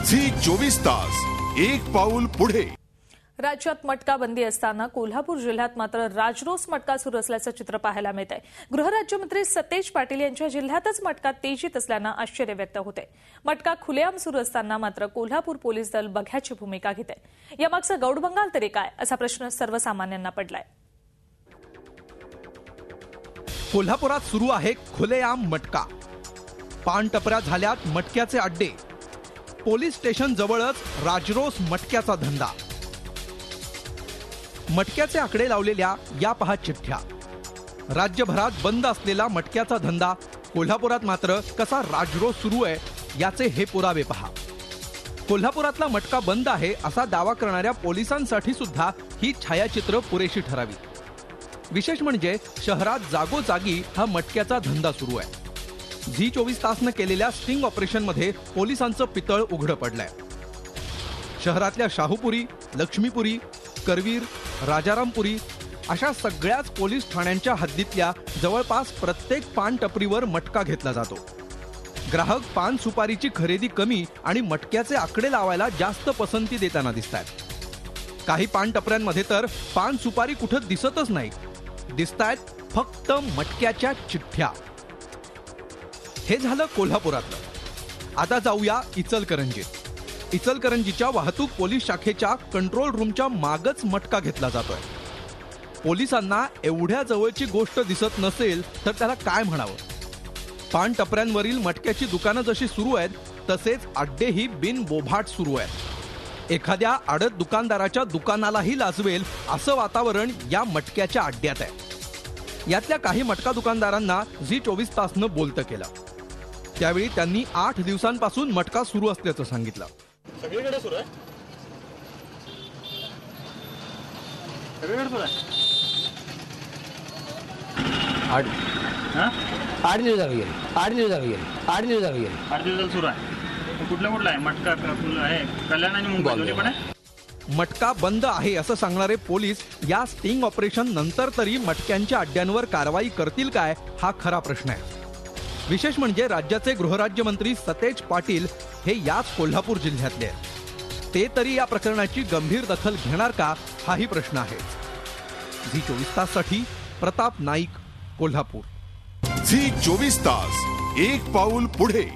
Zee 24 तास एक पाऊल पुढे। राज्यात मटका बंदी असताना कोल्हापूर जिल्ह्यात मात्र राजरोस मटका सुरू असल्याचं चित्र पाहायला मिळत आहे। गृहराज्यमंत्री सतेज पाटील यांच्या जिल्ह्यातच मटका तेजीत असल्यानं आश्चर्य व्यक्त होते। मटका खुलेआम सुरू असताना मात्र कोल्हापूर पोलीस दल बघ्याची भूमिका घेत आहे। यामागचं गौडबंगाल तरी काय असा प्रश्न सर्वसामान्यांना पडलाय। कोल्हापुरात सुरू आहे खुलेआम मटका। पान टपऱ्या झाल्यात मटक्याचे अड्डे। पोलीस स्टेशन जवळच राजरोस मटक्याचा धंदा। मटक्याचे आकडे लावलेल्या या पहा चिठ्ठ्या। राज्यभरात बंद असलेला मटक्याचा धंदा कोल्हापुरात मात्र कसा राजरोस सुरू आहे याचे हे पुरावे पहा। कोल्हापुरातला मटका बंद आहे असा दावा करणाऱ्या पोलिसांसाठी सुद्धा ही छायाचित्र पुरेशी ठरावी। विशेष म्हणजे शहरात जागोजागी हा मटक्याचा धंदा सुरू आहे। झी 24 तासनं केलेल्या स्टिंग ऑपरेशनमध्ये पोलिसांचं पितळ उघडं पडलंय। शहरातल्या शाहूपुरी, लक्ष्मीपुरी, करवीर, राजारामपुरी अशा सगळ्याच पोलीस ठाण्यांच्या हद्दीतल्या जवळपास प्रत्येक पान टपरीवर मटका घेतला जातो। ग्राहक पान सुपारीची खरेदी कमी आणि मटक्याचे आकडे लावायला जास्त पसंती देताना दिसतायत। काही पान टपऱ्यांमध्ये तर पान सुपारी कुठं दिसतच नाही, दिसतायत फक्त मटक्याच्या चिठ्ठ्या। हे झालं कोल्हापुरातलं। आता जाऊया इचलकरंजीत। इचलकरंजीच्या वाहतूक पोलीस शाखेच्या कंट्रोल रूमच्या मागच मटका घेतला जातोय। पोलिसांना एवढ्या जवळची गोष्ट दिसत नसेल तर त्याला काय म्हणावं। पान टपऱ्यांवरील मटक्याची दुकानं जशी सुरू आहेत तसेच अड्डेही बिनबोभाट सुरू आहेत। एखाद्या आडत दुकानदाराच्या दुकानालाही लाजवेल असं वातावरण या मटक्याच्या अड्ड्यात आहे। यातल्या काही मटका दुकानदारांना झी 24 तासनं बोलतं केलं। त्यावेळी त्यांनी 8 दिवसांपासून मटका सुरू असल्याचं सांगितलं। सगळीकडे सुरू आहे, सगळीकडे सुरू आहे। 8 दिवस झाले, 8 दिवस झाले, 8 दिवस झाले, 8 दिवसाला सुरू आहे। कुठला आहे मटका आहे? कल्याण आणि मुंबई दोन्ही पण आहे। मटका बंद आहे असं सांगणारे पोलीस या स्टिंग ऑपरेशन नंतर तरी मटक्यांच्या अड्ड्यांवर कारवाई करतील काय हा खरा प्रश्न आहे। विशेष म्हणजे राज्याचे गृहराज्यमंत्री सतेज पाटील हे याच कोल्हापूर जिल्ह्यातले आहेत। ते तरी या प्रकरणाची गंभीर दखल घेणार का हाही प्रश्न आहे। झी 24 ताससाठी प्रताप नाईक, कोल्हापूर। झी 24 तास एक पाऊल पुढे।